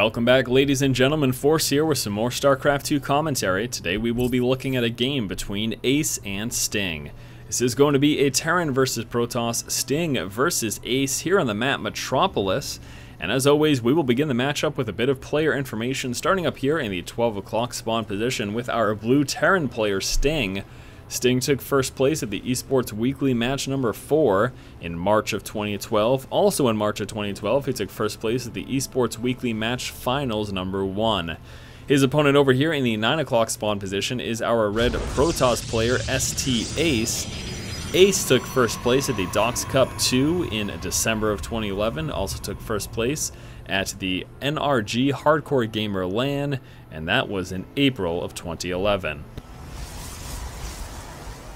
Welcome back, ladies and gentlemen. Force here with some more StarCraft 2 commentary. Today we will be looking at a game between AcE and Sting. This is going to be a Terran versus Protoss, Sting versus AcE here on the map Metropolis. And as always, we will begin the matchup with a bit of player information, starting up here in the 12 o'clock spawn position with our blue Terran player Sting. Sting took first place at the Esports Weekly match number 4 in March of 2012. Also in March of 2012, he took first place at the Esports Weekly match finals number 1. His opponent over here in the 9 o'clock spawn position is our red Protoss player AcE. AcE took first place at the Docs Cup 2 in December of 2011. Also took first place at the NRG Hardcore Gamer LAN, and that was in April of 2011.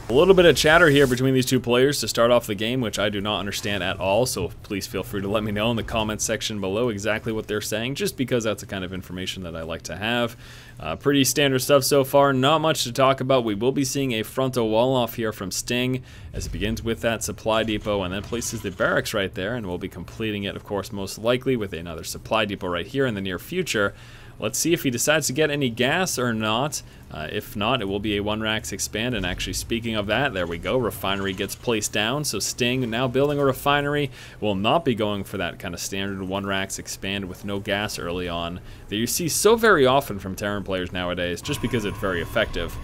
A little bit of chatter here between these two players to start off the game, which I do not understand at all, so please feel free to let me know in the comments section below exactly what they're saying, just because that's the kind of information that I like to have. Pretty standard stuff so far, not much to talk about. We will be seeing a frontal wall off here from Sting as it begins with that supply depot and then places the barracks right there, and we'll be completing it, of course, most likely with another supply depot right here in the near future. Let's see if he decides to get any gas or not. If not, it will be a 1-racks expand. And actually, speaking of that, there we go. Refinery gets placed down. So Sting, now building a refinery, will not be going for that kind of standard 1-racks expand with no gas early on that you see so very often from Terran players nowadays, just because it's very effective.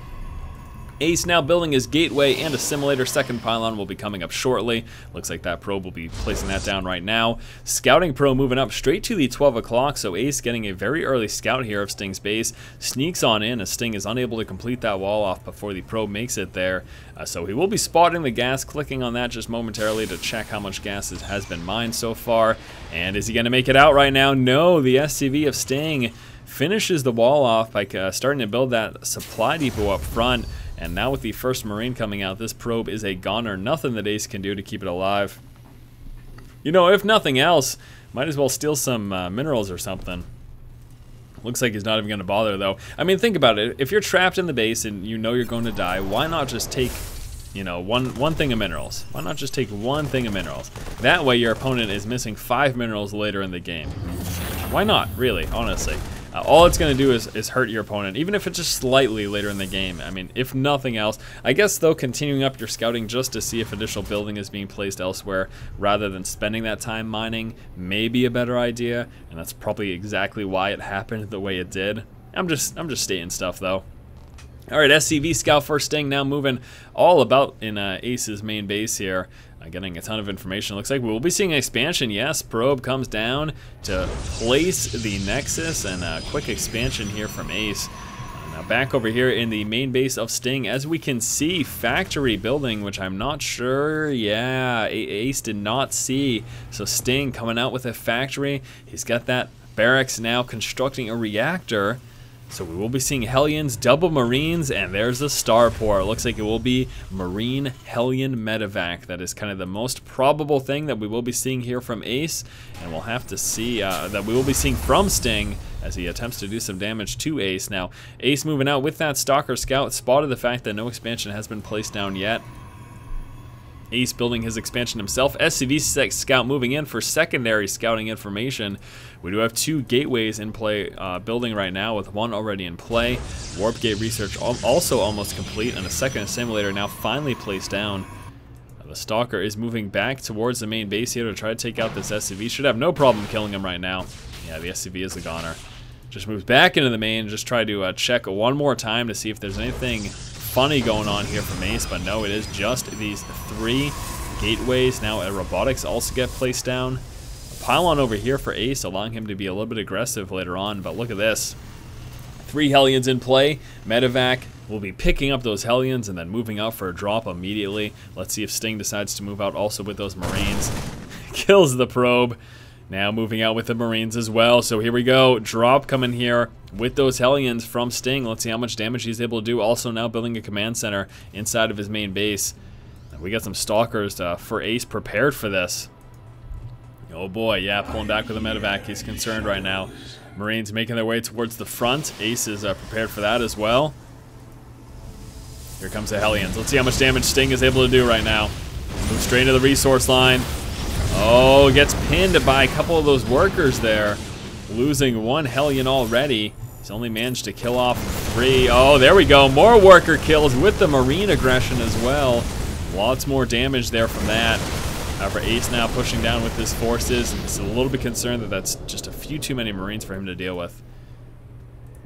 AcE now building his gateway and assimilator. Second pylon will be coming up shortly. Looks like that probe will be placing that down right now. Scouting probe moving up straight to the 12 o'clock, so AcE getting a very early scout here of Sting's base. Sneaks on in as Sting is unable to complete that wall off before the probe makes it there. So he will be spotting the gas, clicking on that just momentarily to check how much gas has been mined so far. And is he going to make it out right now? No, the SCV of Sting finishes the wall off by starting to build that supply depot up front. And now with the first Marine coming out, this probe is a goner. Nothing that AcE can do to keep it alive. You know, if nothing else, might as well steal some minerals or something. Looks like he's not even going to bother, though. I mean, think about it. If you're trapped in the base and you know you're going to die, why not just take, you know, one thing of minerals? Why not just take one thing of minerals? That way your opponent is missing 5 minerals later in the game. Why not, really, honestly? All it's going to do is hurt your opponent, even if it's just slightly later in the game. I mean, if nothing else. I guess, though, continuing up your scouting just to see if additional building is being placed elsewhere rather than spending that time mining may be a better idea, and that's probably exactly why it happened the way it did. I'm just stating stuff, though. Alright, SCV scout first Sting now moving all about in AcE's main base here. Getting a ton of information. Looks like we will be seeing an expansion. Yes, probe comes down to place the Nexus, and a quick expansion here from AcE. Now back over here in the main base of Sting, as we can see, factory building, which I'm not sure, yeah, AcE did not see. So Sting coming out with a factory. He's got that barracks now constructing a reactor. So we will be seeing Hellions, double Marines, and there's the starport. It looks like it will be Marine Hellion Medevac. That is kind of the most probable thing that we will be seeing here from AcE, and we'll have to see that we will be seeing from Sting as he attempts to do some damage to AcE. Now, AcE moving out with that Stalker Scout, spotted the fact that no expansion has been placed down yet. AcE building his expansion himself. SCV Scout moving in for secondary scouting information. We do have 2 gateways in play, building right now, with 1 already in play. Warp gate research also almost complete, and a second assimilator now finally placed down. The Stalker is moving back towards the main base here to try to take out this SCV. Should have no problem killing him right now. Yeah, the SCV is a goner. Just moves back into the main, just try to check one more time to see if there's anything funny going on here from AcE, but no, it is just these 3 gateways. Now robotics also get placed down. A pylon over here for AcE, allowing him to be a little bit aggressive later on, but look at this. 3 Hellions in play. Medevac will be picking up those Hellions and then moving out for a drop immediately. Let's see if Sting decides to move out also with those Marines. Kills the probe. Now moving out with the Marines as well. So here we go. Drop coming here with those Hellions from Sting. Let's see how much damage he's able to do. Also now building a command center inside of his main base. We got some Stalkers for AcE prepared for this. Oh boy, yeah, pulling back with the Medevac. He's concerned right now. Marines making their way towards the front. AcE is prepared for that as well. Here comes the Hellions. Let's see how much damage Sting is able to do right now. Move straight into the resource line. Oh, gets pinned by a couple of those workers there. losing one Hellion already. He's only managed to kill off 3. Oh, there we go. More worker kills with the Marine aggression as well. Lots more damage there from that. However, AcE now pushing down with his forces. He's a little bit concerned that that's just a few too many Marines for him to deal with.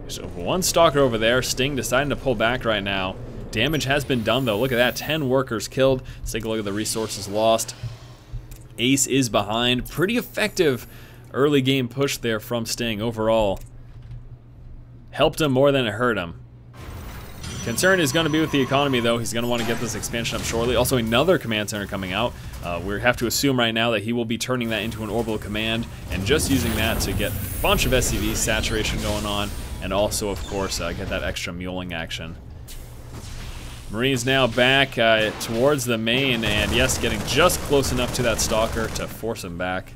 So one Stalker over there. Sting deciding to pull back right now. Damage has been done though. Look at that, 10 workers killed. Let's take a look at the resources lost. AcE is behind. Pretty effective early game push there from Sting overall. Helped him more than it hurt him. Concern is going to be with the economy though. He's going to want to get this expansion up shortly. Also another command center coming out. We have to assume right now that he will be turning that into an orbital command and just using that to get a bunch of SCV saturation going on, and also of course get that extra muling action. Marines now back towards the main, and yes, getting just close enough to that Stalker to force him back.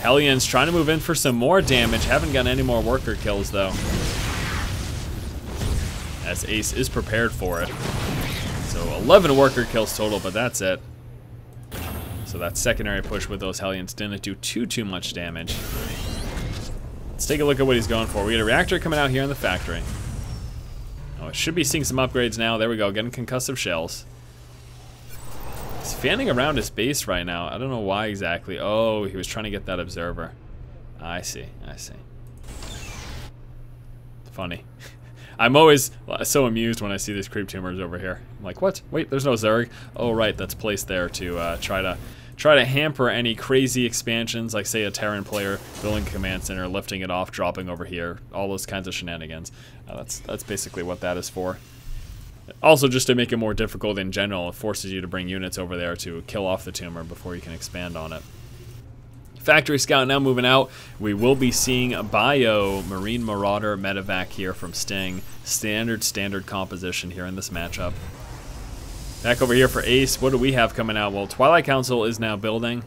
Hellions trying to move in for some more damage. Haven't gotten any more worker kills though, as AcE is prepared for it. So 11 worker kills total, but that's it. So that secondary push with those Hellions didn't do too much damage. Let's take a look at what he's going for. We got a reactor coming out here in the factory. Oh, it should be seeing some upgrades now. There we go, getting concussive shells. He's fanning around his base right now. I don't know why exactly. Oh, he was trying to get that observer. I see, I see. Funny. I'm always so amused when I see these creep tumors over here. I'm like, what? Wait, there's no Zerg. Oh, right, that's placed there to try to hamper any crazy expansions, like say a Terran player building a command center, lifting it off, dropping over here, all those kinds of shenanigans. That's basically what that is for. Also, just to make it more difficult in general, it forces you to bring units over there to kill off the tumor before you can expand on it. Factory Scout now moving out. We will be seeing a Bio Marine Marauder Medevac here from Sting. Standard composition here in this matchup. Back over here for AcE, what do we have coming out? Well, Twilight Council is now building.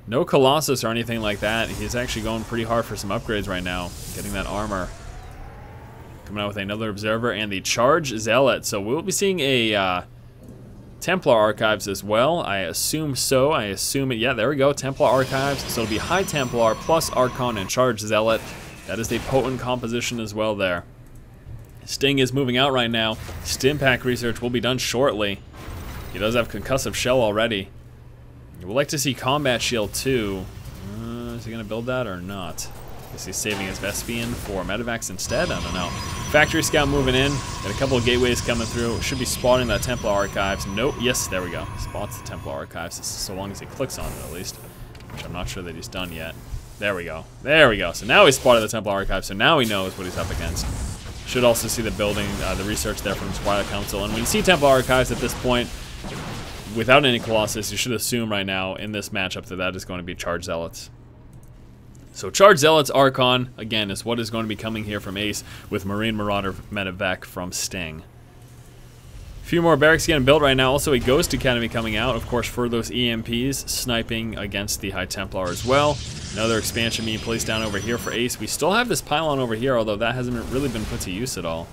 No Colossus or anything like that. He's actually going pretty hard for some upgrades right now, getting that armor. Coming out with another Observer and the Charge Zealot. So we'll be seeing a Templar Archives as well. I assume so. I assume it. Yeah, there we go. Templar Archives. So it'll be High Templar plus Archon and Charge Zealot. That is a potent composition as well there. Sting is moving out right now. Stimpack research will be done shortly. He does have concussive shell already. We'd like to see combat shield too. Is he going to build that or not? Is he saving his Vespian for medevacs instead? I don't know. Factory Scout moving in. Got a couple of gateways coming through. Should be spotting that Templar Archives. Nope. Yes, there we go. Spots the Templar Archives, so long as he clicks on it at least. Which I'm not sure that he's done yet. There we go. There we go. So now he's spotted the Templar Archives, so now he knows what he's up against. Should also see the building, the research there from Twilight Council. And when you see Templar Archives at this point, without any Colossus, you should assume right now in this matchup that that is going to be Charge Zealots. So Charge Zealots Archon, again, is what is going to be coming here from AcE with Marine Marauder Medevac from Sting. A few more barracks getting built right now. Also a Ghost Academy coming out, of course, for those EMPs, sniping against the High Templar as well. Another expansion being placed down over here for AcE. We still have this pylon over here, although that hasn't really been put to use at all.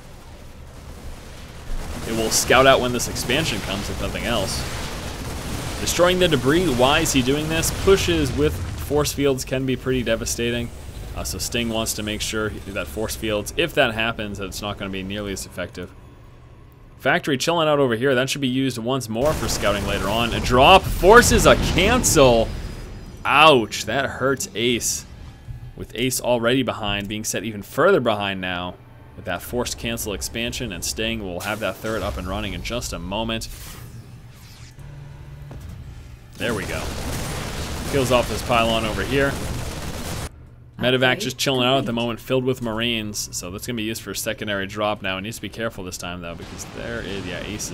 It will scout out when this expansion comes, if nothing else. Destroying the debris. Why is he doing this? Pushes with force fields can be pretty devastating. So Sting wants to make sure that force fields, if that happens, that it's not going to be nearly as effective. Factory chilling out over here. That should be used once more for scouting later on. A drop forces a cancel. Ouch, that hurts AcE. With AcE already behind, being set even further behind now with that forced cancel expansion, and Sting will have that third up and running in just a moment. There we go. Kills off this pylon over here. Medevac just chilling out at the moment, filled with Marines, so that's going to be used for a secondary drop now. It needs to be careful this time, though, because there is, yeah, AcE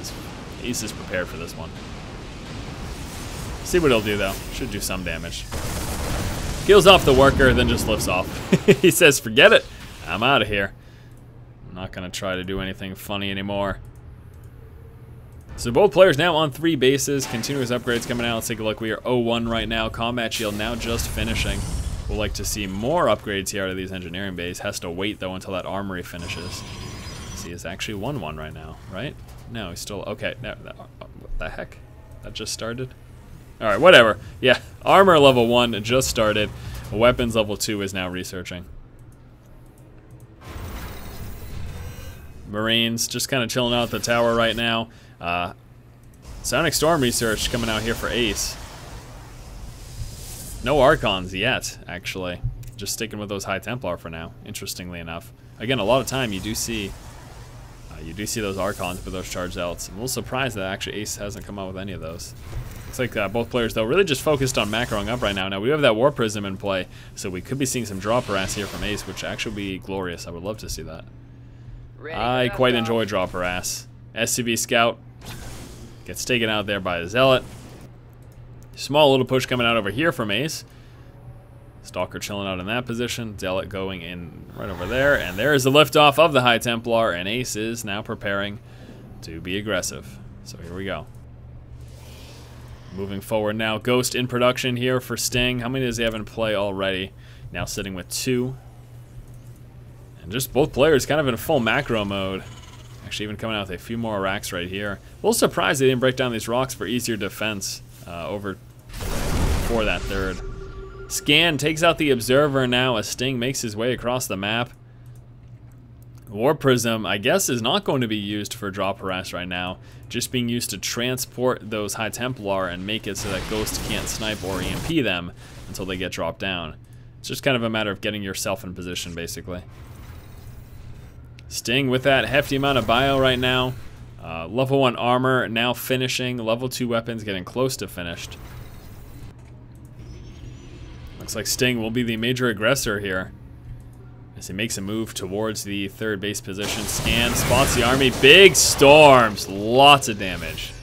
is prepared for this one. See what he'll do, though. Should do some damage. Kills off the worker, then just lifts off. He says, forget it. I'm out of here. I'm not going to try to do anything funny anymore. So both players now on 3 bases. Continuous upgrades coming out. Let's take a look. We are 0-1 right now. Combat shield now just finishing. We'll like to see more upgrades here out of these engineering bays. Has to wait, though, until that armory finishes. See, it's actually 1-1 right now, right? No, he's still... Okay, no, what the heck? That just started? Alright, whatever. Yeah, armor level 1 just started. Weapons level 2 is now researching. Marines just kind of chilling out at the tower right now. Sonic Storm research coming out here for AcE. No Archons yet, actually. Just sticking with those High Templar for now, interestingly enough. Again, a lot of time you do see those Archons with those charged Zealots. I'm a little surprised that actually AcE hasn't come out with any of those. Looks like both players, though, really just focused on macroing up right now. Now, we have that War Prism in play, so we could be seeing some drop harass here from AcE, which actually would be glorious. I would love to see that. I quite enjoy drop harass. SCV Scout gets taken out there by the Zealot. Small little push coming out over here from AcE. Stalker chilling out in that position. Zealot going in right over there. And there is the liftoff of the High Templar, and AcE is now preparing to be aggressive. So here we go. Moving forward now. Ghost in production here for Sting. How many does he have in play already? Now sitting with 2. And just both players kind of in full macro mode. Actually even coming out with a few more racks right here. A little surprised they didn't break down these rocks for easier defense over for that third. Scan takes out the Observer now as Sting makes his way across the map. War Prism, I guess, is not going to be used for drop harass right now. Just being used to transport those High Templar and make it so that Ghost can't snipe or EMP them until they get dropped down. It's just kind of a matter of getting yourself in position, basically. Sting with that hefty amount of bio right now. Level 1 armor now finishing. Level 2 weapons getting close to finished. Looks like Sting will be the major aggressor here as he makes a move towards the third base position. Scan, spots the army. Big storms. Lots of damage.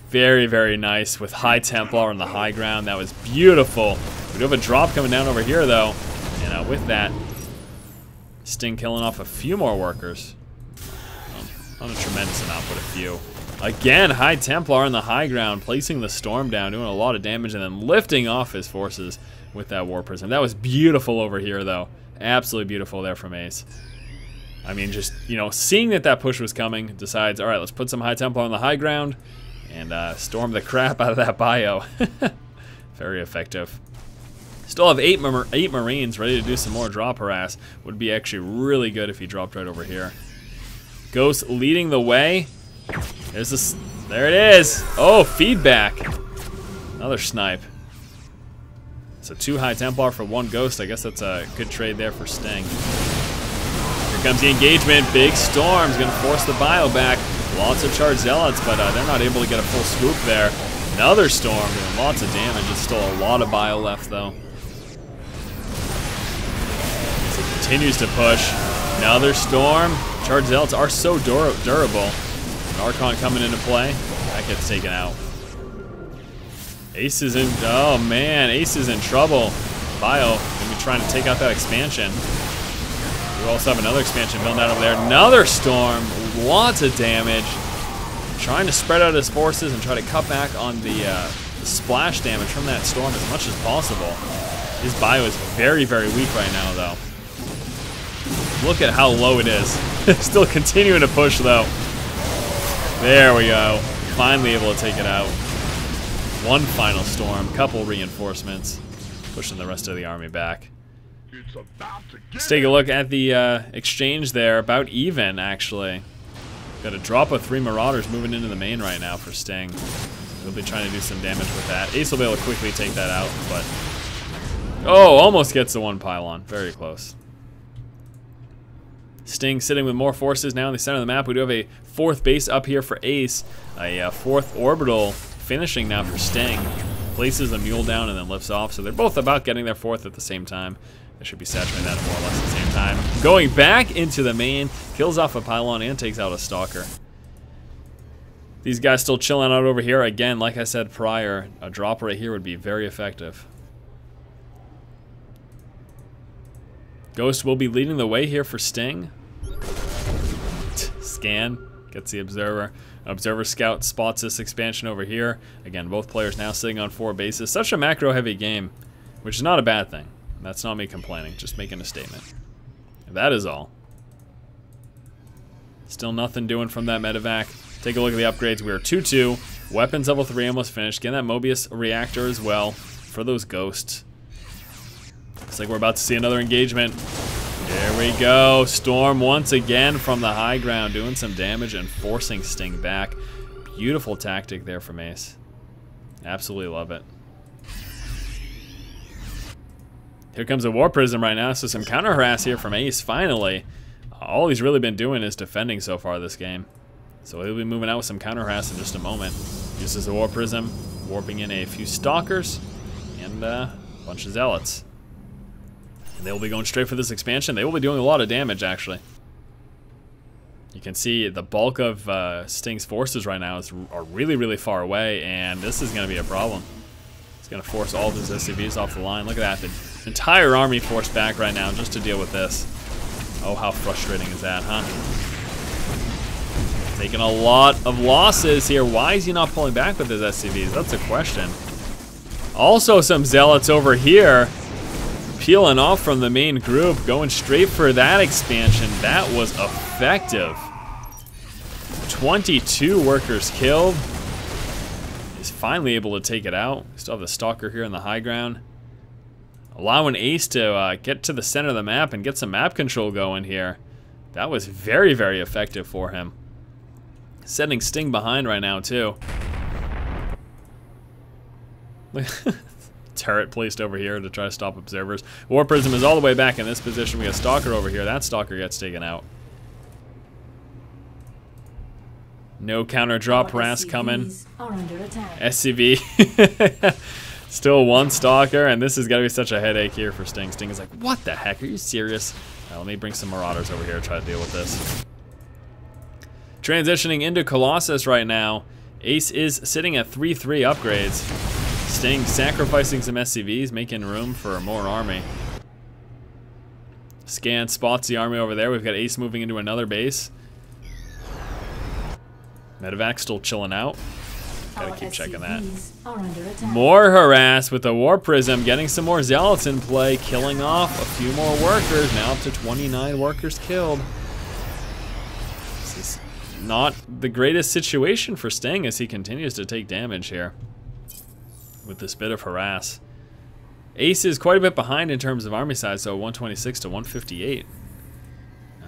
Very, very nice with High Templar on the high ground. That was beautiful. We do have a drop coming down over here, though. And with that, Sting killing off a few more workers. Not a tremendous amount, but a few. Again, High Templar on the high ground, placing the storm down, doing a lot of damage, and then lifting off his forces with that War Prism. That was beautiful over here, though. Absolutely beautiful there from AcE. I mean, just, you know, seeing that push was coming, decides, all right, let's put some High Templar on the high ground and storm the crap out of that bio. Very effective. Still have 8 Marines ready to do some more drop harass. Would be actually really good if he dropped right over here. Ghost leading the way. There's this. There it is. Oh, feedback. Another snipe. So 2 High Templar for 1 Ghost. I guess that's a good trade there for Sting. Here comes the engagement. Big storm's gonna force the bio back. Lots of charged Zealots, but they're not able to get a full swoop there. Another storm doing lots of damage. It's still a lot of bio left though. As he continues to push. Another storm. Charged Zealots are so durable. An Archon coming into play. That gets taken out. AcE is in, oh man, AcE is in trouble. Bio, gonna be trying to take out that expansion. We also have another expansion building out over there. Another storm, lots of damage. Trying to spread out his forces and try to cut back on the splash damage from that storm as much as possible. His bio is very, very weak right now, though. Look at how low it is. Still continuing to push, though. There we go. Finally able to take it out. 1 final storm, couple reinforcements, pushing the rest of the army back. Let's take a look at the exchange there. About even, actually. Got a drop of 3 Marauders moving into the main right now for Sting. He'll be trying to do some damage with that. AcE will be able to quickly take that out, but... Oh, almost gets the 1 pylon. Very close. Sting sitting with more forces now in the center of the map. We do have a 4th base up here for AcE. A 4th orbital finishing now for Sting. Places a mule down and then lifts off. So they're both about getting their 4th at the same time. They should be saturating that more or less at the same time. Going back into the main. Kills off a pylon and takes out a stalker. These guys still chilling out over here. Again, like I said prior, a drop right here would be very effective. Ghost will be leading the way here for Sting. Scan, gets the Observer. Observer Scout spots this expansion over here. Again, both players now sitting on 4 bases. Such a macro-heavy game, which is not a bad thing. That's not me complaining, just making a statement. That is all. Still nothing doing from that medevac. Take a look at the upgrades. We are 2-2. Weapons level 3 almost finished. Getting that Mobius reactor as well for those Ghosts. Looks like we're about to see another engagement. Here we go. Storm once again from the high ground, doing some damage and forcing Sting back. Beautiful tactic there from AcE. Absolutely love it. Here comes a War Prism right now, so some counter harass here from AcE finally. All he's really been doing is defending so far this game. So he'll be moving out with some counter harass in just a moment. Uses the War Prism, warping in a few Stalkers and a bunch of Zealots. And they will be going straight for this expansion. They will be doing a lot of damage, actually. You can see the bulk of Sting's forces right now are really, really far away, and this is going to be a problem. It's going to force all of his SCVs off the line. Look at that. The entire army forced back right now just to deal with this. Oh, how frustrating is that, huh? Taking a lot of losses here. Why is he not pulling back with his SCVs? That's a question. Also, some Zealots over here. Peeling off from the main group, going straight for that expansion. That was effective. 22 workers killed. He's finally able to take it out. Still have the Stalker here on the high ground. Allowing AcE to get to the center of the map and get some map control going here. That was very, very effective for him. Setting Sting behind right now, too. Turret placed over here to try to stop observers. War Prism is all the way back in this position. We got Stalker over here. That Stalker gets taken out. No counter drop harass coming. SCV. Still one Stalker, and this is going to be such a headache here for Sting. Sting is like, what the heck? Are you serious? Let me bring some Marauders over here to try to deal with this. Transitioning into Colossus right now. AcE is sitting at 3-3 upgrades. Sting sacrificing some SCVs, making room for more army. Scan spots the army over there. We've got AcE moving into another base. Medevac still chilling out. Gotta keep checking that. More harass with the War Prism, getting some more Zealots in play, killing off a few more workers. Now up to 29 workers killed. This is not the greatest situation for Sting as he continues to take damage here with this bit of harass. AcE is quite a bit behind in terms of army size, so 126 to 158.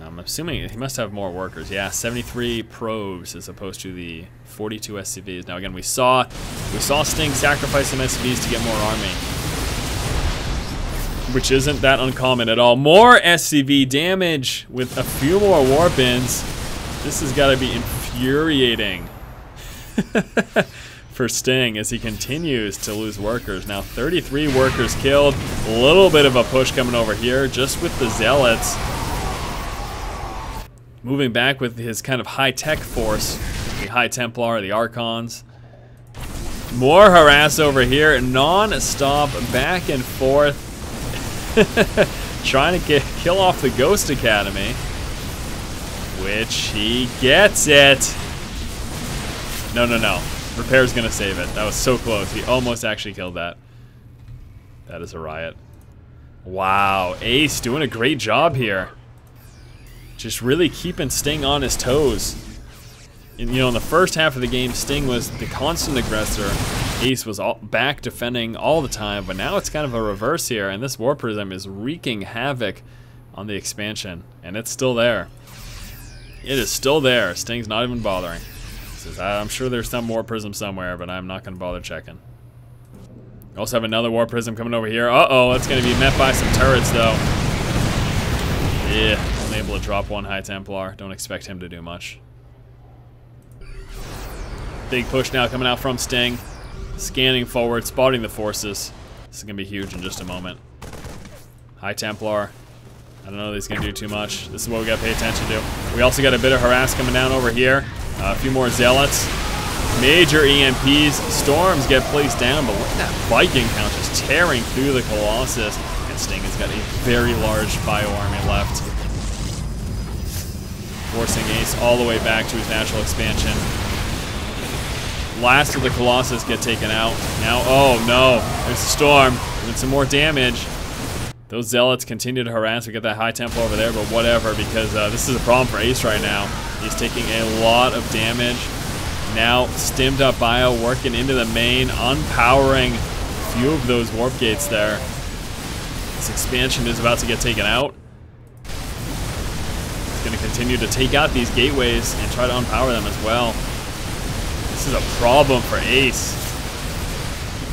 I'm assuming he must have more workers. Yeah, 73 probes as opposed to the 42 SCVs. Now again, we saw Sting sacrifice some SCVs to get more army, which isn't that uncommon at all. More SCV damage with a few more warp-ins. This has got to be infuriating for Sting as he continues to lose workers. Now 33 workers killed. A little bit of a push coming over here just with the Zealots. Moving back with his kind of high-tech force, the High Templar, the Archons. More harass over here, non-stop back and forth. Trying to kill off the Ghost Academy, which he gets it. No. Repair's gonna save it. That was so close. He almost actually killed that. That is a riot. Wow, AcE doing a great job here. Just really keeping Sting on his toes. And, you know, in the first half of the game, Sting was the constant aggressor. AcE was back defending all the time, but now it's kind of a reverse here, and this War Prism is wreaking havoc on the expansion, and it's still there. It is still there. Sting's not even bothering. He says, I'm sure there's some War Prism somewhere, but I'm not going to bother checking. We also have another War Prism coming over here. Uh-oh, that's going to be met by some turrets, though. Yeah. Able to drop one High Templar. Don't expect him to do much. Big push now coming out from Sting. Scanning forward, spotting the forces. This is going to be huge in just a moment. High Templar. I don't know that he's going to do too much. This is what we got to pay attention to. We also got a bit of harass coming down over here. A few more Zealots. Major EMPs. Storms get placed down, but look at that Viking count just tearing through the Colossus. And Sting has got a very large bio army left. Forcing AcE all the way back to his natural expansion. Last of the Colossus get taken out. Now, oh no, there's a Storm. Doing some more damage. Those Zealots continue to harass. We got that High Temple over there, but whatever, because this is a problem for AcE right now. He's taking a lot of damage. Now, stimmed up bio working into the main, unpowering a few of those warp gates there. This expansion is about to get taken out. He's going to continue to take out these gateways and try to unpower them as well. This is a problem for AcE.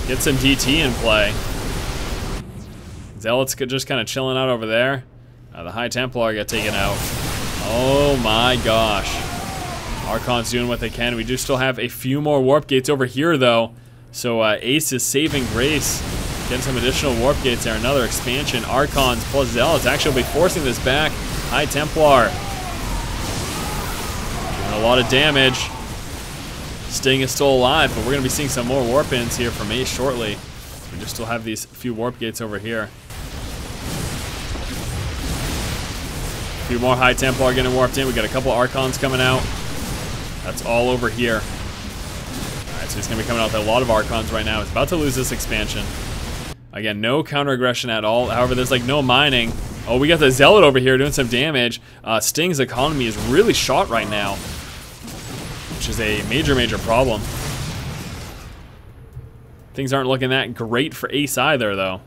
Get some DT in play. Zealots just kind of chilling out over there. The High Templar got taken out. Oh my gosh. Archon's doing what they can. We do still have a few more warp gates over here though. So AcE is saving grace. Getting some additional warp gates there. Another expansion. Archons plus Zealots actually will be forcing this back. High Templar. Doing a lot of damage. Sting is still alive, but we're going to be seeing some more warp ins here from AcE shortly. We just still have these few warp gates over here. A few more High Templar getting warped in. We got a couple Archons coming out. That's all over here. Alright, so he's going to be coming out with a lot of Archons right now. He's about to lose this expansion. Again, no counter aggression at all. However, there's like no mining. Oh, we got the Zealot over here doing some damage. Sting's economy is really shot right now, which is a major problem. Things aren't looking that great for AcE either, though.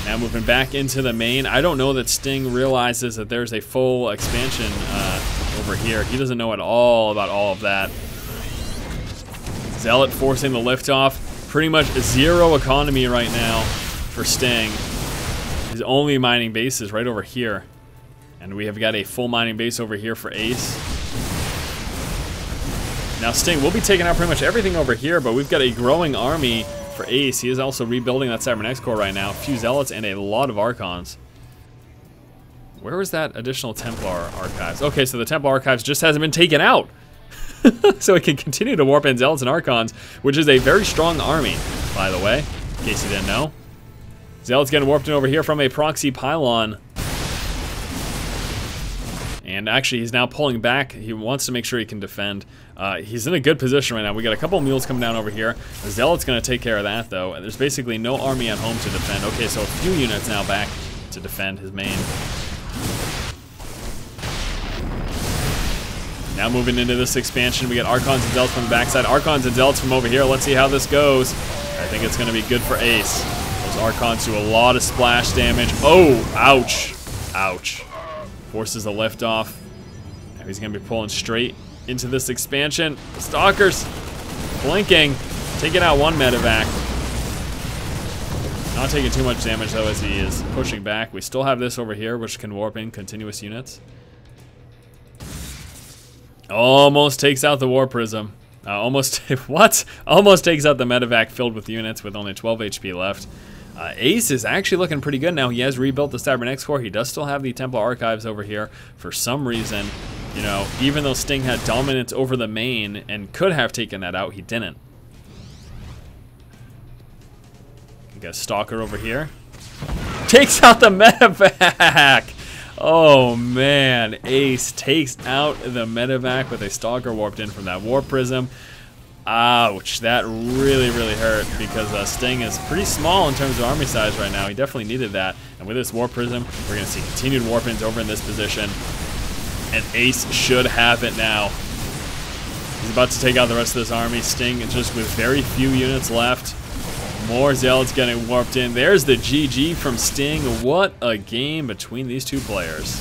Now moving back into the main. I don't know that Sting realizes that there's a full expansion over here. He doesn't know at all about all of that. Zealot forcing the liftoff. Pretty much zero economy right now for Sting. His only mining base is right over here. And we have got a full mining base over here for AcE. Now Sting will be taking out pretty much everything over here, but we've got a growing army for AcE. He is also rebuilding that Cybernex core right now. A few Zealots and a lot of Archons. Where was that additional Templar archives? Okay, so the Templar archives just hasn't been taken out. So it can continue to warp in Zealots and Archons, which is a very strong army, by the way, in case you didn't know. Zealot's getting warped in over here from a proxy pylon. And actually, he's now pulling back. He wants to make sure he can defend. He's in a good position right now. We got a couple of mules coming down over here. The Zealot's going to take care of that, though. And there's basically no army at home to defend. Okay, so a few units now back to defend his main. Now moving into this expansion, we got Archons and Zealots from the backside. Archons and Zealots from over here. Let's see how this goes. I think it's going to be good for AcE. Those Archons do a lot of splash damage. Oh, ouch. Ouch. Forces a liftoff. Now he's going to be pulling straight into this expansion. Stalkers blinking. Taking out one medevac. Not taking too much damage, though, as he is pushing back. We still have this over here, which can warp in continuous units. Almost takes out the War Prism. What? Almost takes out the medevac filled with units with only 12 HP left. AcE is actually looking pretty good now. He has rebuilt the Cybernex core. He does still have the Templar archives over here. For some reason, you know, even though Sting had dominance over the main and could have taken that out, he didn't. We got a Stalker over here. Takes out the medevac! Oh man, AcE takes out the medevac with a Stalker warped in from that War Prism. Ouch, that really hurt because Sting is pretty small in terms of army size right now. He definitely needed that. And with this War Prism, we're going to see continued warp-ins over in this position. And AcE should have it now. He's about to take out the rest of this army. Sting just with very few units left. More Zealots getting warped in. There's the GG from Sting. What a game between these two players.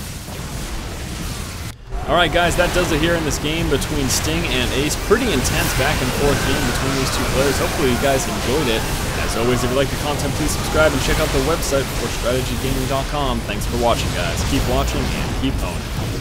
Alright guys, that does it here in this game between Sting and AcE. Pretty intense back and forth game between these two players. Hopefully you guys enjoyed it. As always, if you like the content, please subscribe and check out the website, fortstrategygaming.com. Thanks for watching, guys. Keep watching and keep owning.